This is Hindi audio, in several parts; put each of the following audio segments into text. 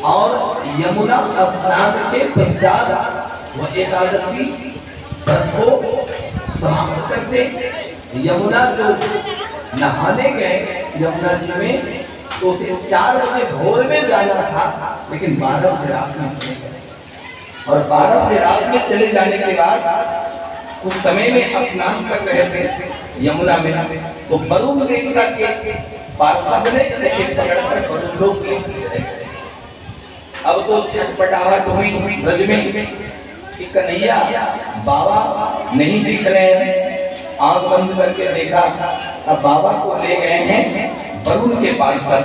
और यमुना स्नान के पश्चात वह एकादशी व्रत को समाप्त करते। यमुना जो नहाने गए यमुना जी में, तो उसे 4 बजे भोर में जाना था, लेकिन 12 बजे रात में चले गए। और 12 बजे रात में चले जाने के बाद उस समय में स्नान कर रहे थे यमुना में, तो वरुण देवता के पार्षद ने उसे पकड़कर वरुण लोक लेकर चले गए। अब तो छटपटाहट हुई ब्रज में कि कन्हैया बाबा नहीं दिख रहे हैं। आंख बंद करके देखा, अब बाबा को ले गए हैं वरुण के पार्षद।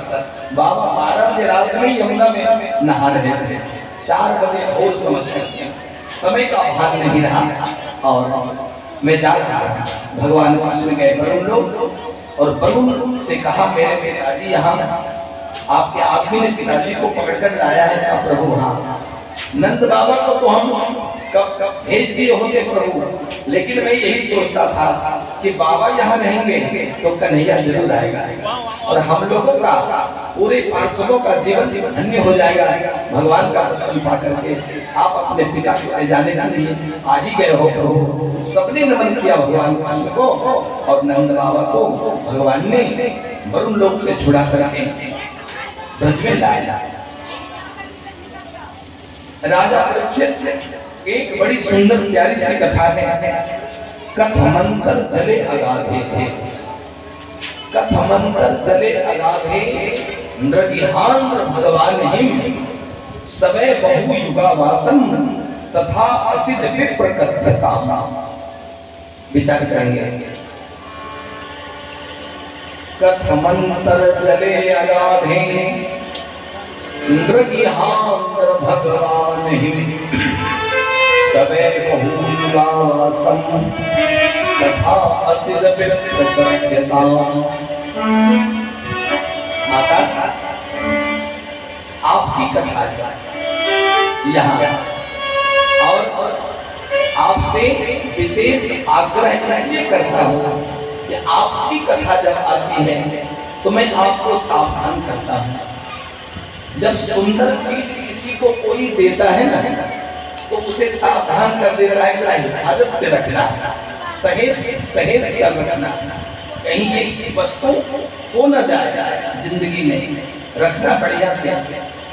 बाबा 12 बजे रात में यमुना में नहा रहे थे। 4 बजे और समझ गए, समय का भान नहीं रहा। और मैं जा रहा भगवान कृष्ण गए वरुण लोग, और वरुण से कहा मेरे पिताजी यहाँ, आपके आदमी ने पिताजी को पकड़कर लाया है। का प्रभु हाँ, नंद बाबा को तो हम कब भेज दिए होते प्रभु, लेकिन मैं यही सोचता था कि बाबा यहाँ रहेंगे तो कन्हैया जरूर आएगा, और हम लोगों का पूरे पार्षदों का जीवन धन्य हो जाएगा भगवान का दर्शन पा करके। आप अपने पिता को ले जाने के लिए आ ही गए हो प्रभु। सबने नमन किया भगवान कृष्ण को, और नंद बाबा को भगवान ने वरुण लोक से छुड़ा करके ब्रज में लाया। राजा परीक्षित एक बड़ी सुंदर प्यारी सी कथा है। कथमंतर जले अगाधे थे, कथमंतर जले अगाधे नृगिहांध्र भगवान हिम सवै बहु युगावासम तथा असिध विप्र कथ्यता। विचार करेंगे। कथमंतर जले अगाधे नृगिहांध्र भगवान हिम सवै बहु युगावासम तथा असिध विप्र कथ्यता। माता आपकी कथा है यहाँ, और आपसे विशेष आग्रह इसलिए करता हूँ कि आपकी कथा जब आती है तो मैं आपको सावधान करता हूँ। जब सुंदर चीज किसी को कोई देता है ना, तो उसे सावधान कर देता है, हिफाजत से रखना, सहेज कर रखना, कहीं ये वस्तु हो न जाए जिंदगी में, रखना बढ़िया से।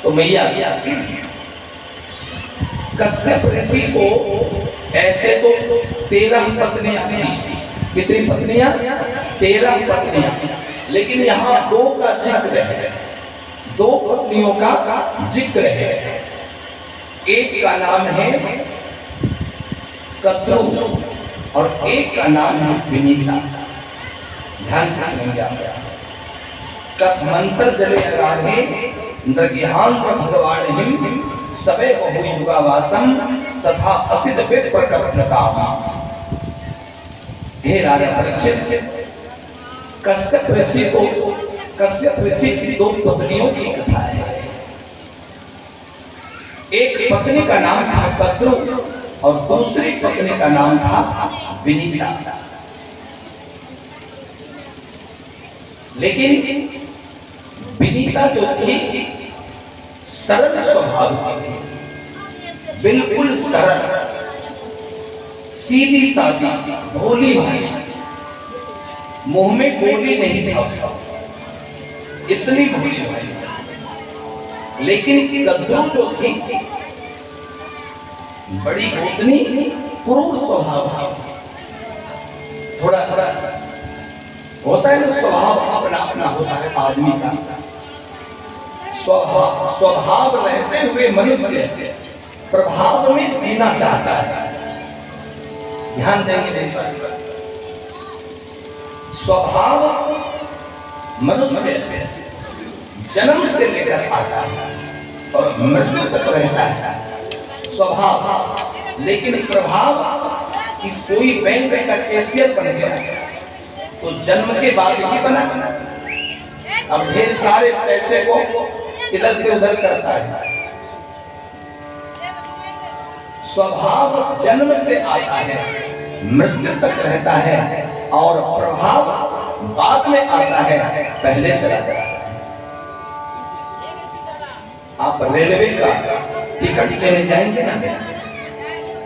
तो मैया कश्यप ऋषि को ऐसे तो 13 पत्नियां थी। कितनी पत्नियां? 13 पत्नियां, लेकिन यहाँ 2 का जिक्र है, 2 पत्नियों का जिक्र है। एक का नाम है कद्रू और एक का नाम है विनीता। ध्यान से सुनेंगे आप। कथमंतर जले अगाधे नृगिहांध्र भगवान हिम सवै बहु युगावासम तथा असिध विप्र कथ्यता। हे राजा परीक्षित, कश्यप ऋषि की 2 पत्नियों की कथा है। एक पत्नी का नाम था कद्रू और दूसरी पत्नी का नाम था विनीता। लेकिन विनीता जो थी सरल स्वभाव की थी, बिल्कुल सरल, सीधी सादी, भोली भाली, मुंह में गोली नहीं था उसका, इतनी भोली भाली। लेकिन कद्रू जो थी बड़ी गोतनी, क्रूर स्वभाव की। थोड़ा होता है ना, स्वभाव अपना अपना होता है आदमी का। स्वभाव रहते हुए मनुष्य प्रभाव में जीना चाहता है। ध्यान देंगे। स्वभाव मनुष्य जन्म से लेकर आता है और मृत्यु तक रहता है स्वभाव, लेकिन प्रभाव इस कोई बैंक का कैशियर बन गया तो जन्म के बाद ही बना। अब ढेर सारे पैसे को इधर से उधर करता है। स्वभाव जन्म से आता है, मृत्यु तक रहता है, और प्रभाव बाद में आता है, पहले चला जाता है। आप रेलवे का टिकट लेने जाएंगे ना,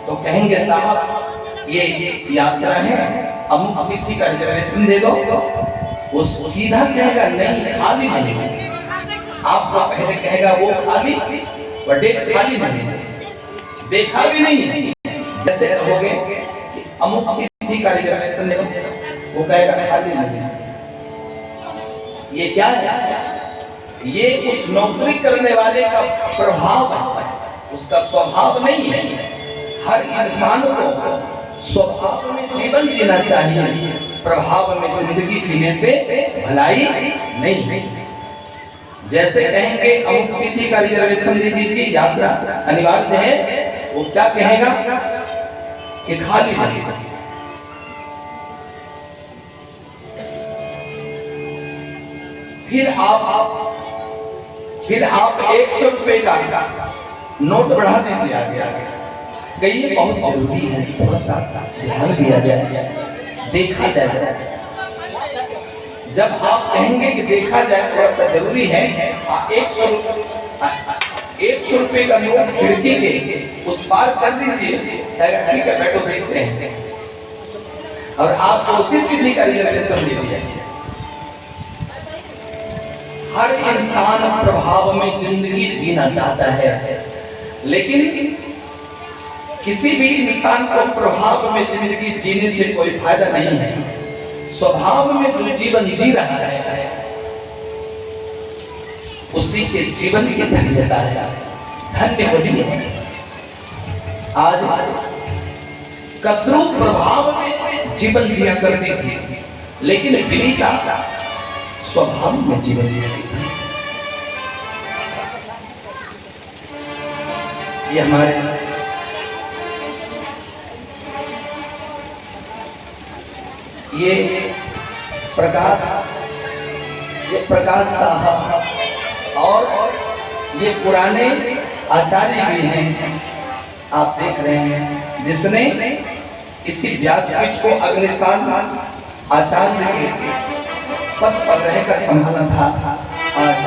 तो कहेंगे साहब ये यात्रा है, अमुक तिथि का रिजर्वेशन दे दो। वो सीधा कहेगा नहीं, खाली नहीं। आपको पहले कहेगा वो खाली, डेट खाली नहीं, देखा भी नहीं। जैसे कहोगे कि अमुक तिथि का रिजर्वेशन दे दो, वो कहेगा खाली नहीं। ये क्या है? ये उस नौकरी करने वाले का प्रभाव है, उसका स्वभाव नहीं है। हर इंसान को स्वभाव में जीवन जीना चाहिए, प्रभाव में जिंदगी जीने से भलाई नहीं। जैसे कहेंगे अमुक तिथि का रिजर्वेशन दे दीजिए, यात्रा अनिवार्य है, वो क्या कहेगा कि खाली नहीं। फिर आप 100 रुपए का नोट बढ़ा दीजिए आगे। कहिए बहुत जरूरी है, थोड़ा सा ध्यान दिया जाए, देखा जाए। जब आप कहेंगे कि देखा जाए, थोड़ा सा जरूरी है, 100 रुपए का नोट खिड़की के उस पार कर दीजिए, ठीक है बैठो देखते हैं, और आपको उसी तिथि का रिजर्वेशन दे दिया। हर इंसान प्रभाव में जिंदगी जीना चाहता है, लेकिन किसी भी इंसान को प्रभाव में जिंदगी जीने से कोई फायदा नहीं है। स्वभाव में जो जीवन जी रहा है, उसी के जीवन की धन्यता है, धन्य वही है। आज कद्रू प्रभाव में जीवन जिया करती थी, लेकिन विनीता स्वभाव में जीवन जिया थी। ये हमारे ये प्रकाश साहब और ये पुराने आचार्य भी हैं, आप देख रहे हैं, जिसने इसी व्यासपीठ को अगले साल आचार्य के पद पर रहकर संभाला था। आज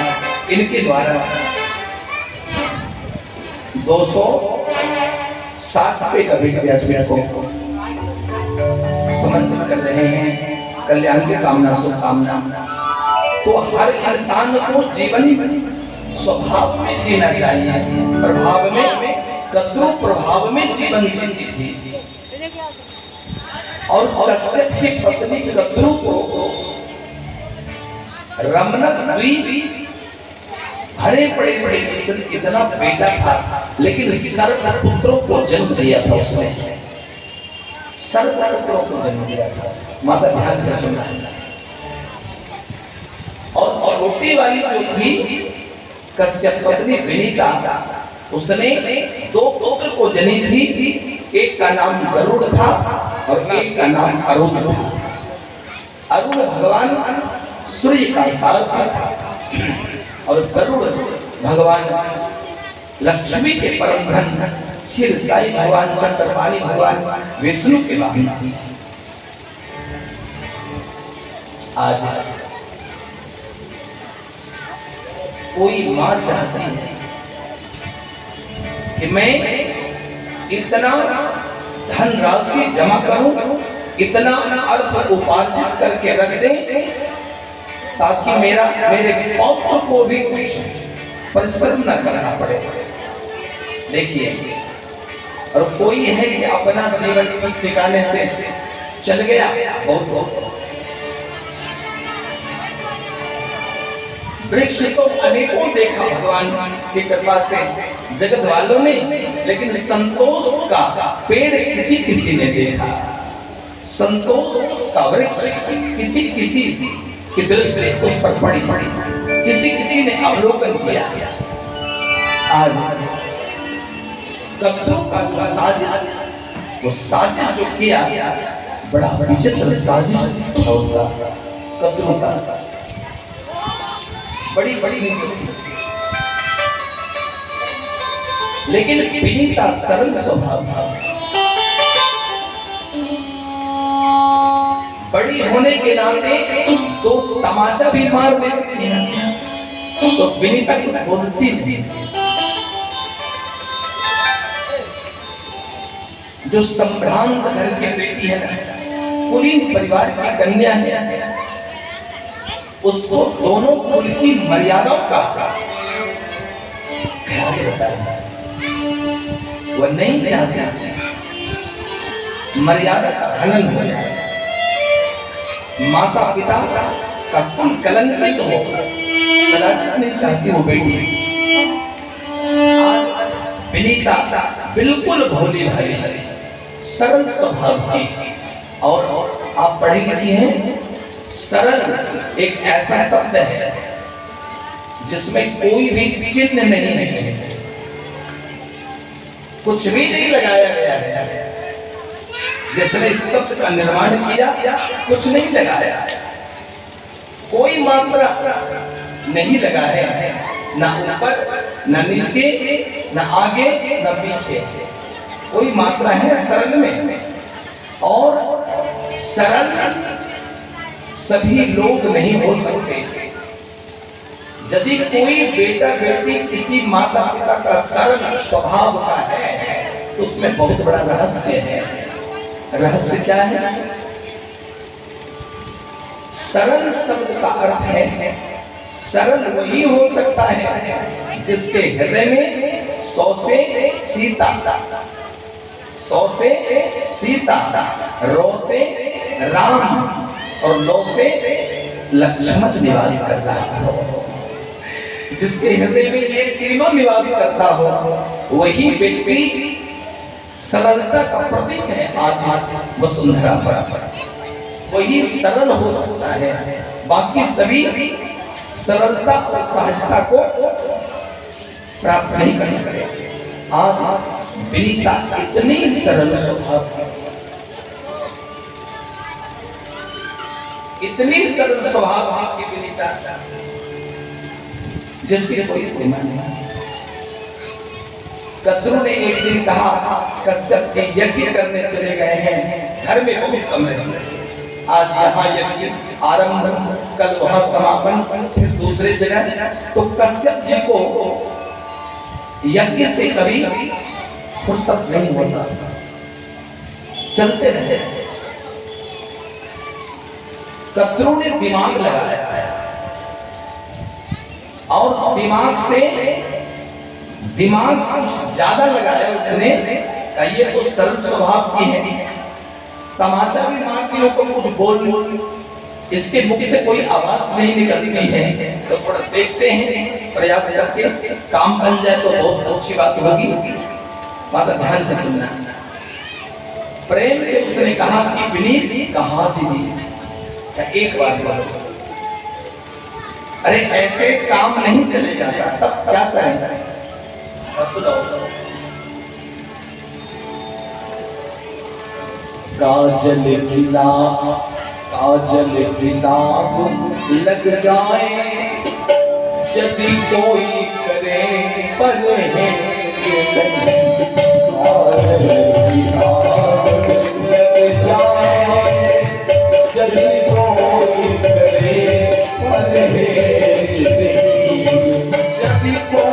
इनके द्वारा 260 रुपए का भी व्यासपीठ को समर्पित कर रहे हैं, कल्याण की कामना, शुभकामना। तो हर इंसान को जीवन स्वभाव में जीना चाहिए, प्रभाव में, कद्रू प्रभाव में जीवन जीती थी। और कश्यप की पत्नी कद्रू को रमनक द्वीप भरे बड़े इतना बेटा था, लेकिन सर्व पुत्रों को जन्म दिया था उसने, सर्व पुत्रों को जन्म दिया था। माता ध्यान से सुनना। और छोटी वाली जो थी कश्यप पत्नी विनीता, उसने 2 पुत्र को जनी थी, एक का नाम गरुड़ था और एक का नाम अरुण था। अरुण भगवान सूर्य का सारथी था और गरुड़ भगवान लक्ष्मी के परम धन क्षीर साई भगवान, चंद्रपाणी भगवान विष्णु के वाहन थे। आज कोई मां चाहती है कि मैं इतना धनराशि जमा करूं, इतना अर्थ उपार्जित करके रख दे, ताकि मेरे पौत्र को भी कुछ परिश्रम न करना पड़े। देखिए, और कोई है कि अपना जीवन ठिकाने से चल गया, बहुत वृक्ष तो अनेकों देखा भगवान की कृपा से जगत वालों ने, लेकिन संतोष का पेड़ किसी किसी ने देखा, संतोष का वृक्ष किसी किसी की दृष्टि उस पर पड़ी, किसी किसी ने अवलोकन किया। आज कद्रू का जो साजिश, वो साजिश जो किया, बड़ा विचित्र साजिश होता कद्रू का, बड़ी लेकिन विनीता सरल स्वभाव, बड़ी होने के नाते तो तमाचा भी मार देती है, तो विनीता कुछ बोलती नहीं। जो संभ्रांत घर की बेटी है ना, कुलीन परिवार की कन्या है, उसको दोनों कुल की मर्यादाओं का ख्याल होता है। वह नहीं चाहती मर्यादा का हनन हो जाए, माता पिता का कुल कलंकित हो, कदाचित नहीं चाहती वो बेटी। आज विनीता बिल्कुल भोली भाली सरल स्वभाव की, और आप पढ़ी लिखी हैं। सरल एक ऐसा शब्द है जिसमें कोई भी चिन्ह नहीं है, कुछ भी नहीं लगाया गया है। जिसने इस शब्द का निर्माण किया कुछ नहीं लगाया, कोई मात्रा नहीं लगाया है, ना ऊपर ना नीचे, ना आगे ना पीछे, कोई मात्रा है सरल में। और सरल सभी लोग नहीं हो सकते। यदि कोई बेटा बेटी किसी माता पिता का सरल स्वभाव का है तो उसमें बहुत बड़ा रहस्य है। रहस्य क्या है? सरल शब्द का अर्थ है सरल वही हो सकता है जिसके हृदय में 100 से सीता, 100 से सीता, रो से राम और लो से लक्ष्मण निवास करता हो। जिसके हृदय में ये तीनों निवास करता हो वही व्यक्ति सरलता का प्रतीक है। आज इस वसुंधरा पर वही सरल हो सकता है, बाकी सभी सरलता और सहजता को प्राप्त नहीं कर सकते। आज विनीता इतनी सरल स्वभाव है, इतनी सरल स्वभाव की विनीता जिसकी कोई सीमा नहीं। कद्रू ने एक दिन कहा, कश्यप जी यज्ञ करने चले गए हैं, घर में बहुत कम है। आज यहाँ यज्ञ आरंभ, कल वहाँ समापन, फिर दूसरे जगह। तो कश्यप जी को यज्ञ से कभी फुर्सत नहीं होता, चलते रहे। कद्रू ने दिमाग लगाया है और दिमाग कुछ ज्यादा लगाया उसने। ये तो सरल स्वभाव की है, तमाचा भी मारती हो तो कुछ बोल, इसके मुख से कोई आवाज नहीं निकलती है, तो थोड़ा देखते हैं, प्रयास करके काम बन जाए तो बहुत अच्छी बात होगी। माता ध्यान से सुनना। प्रेम से उसने कहा कि विनीत कहाँ दीदी, एक बात बोलो। अरे ऐसे काम नहीं चले जाता, तब क्या करें? काजल की दाग लग जाए, यदि कोई करे पर है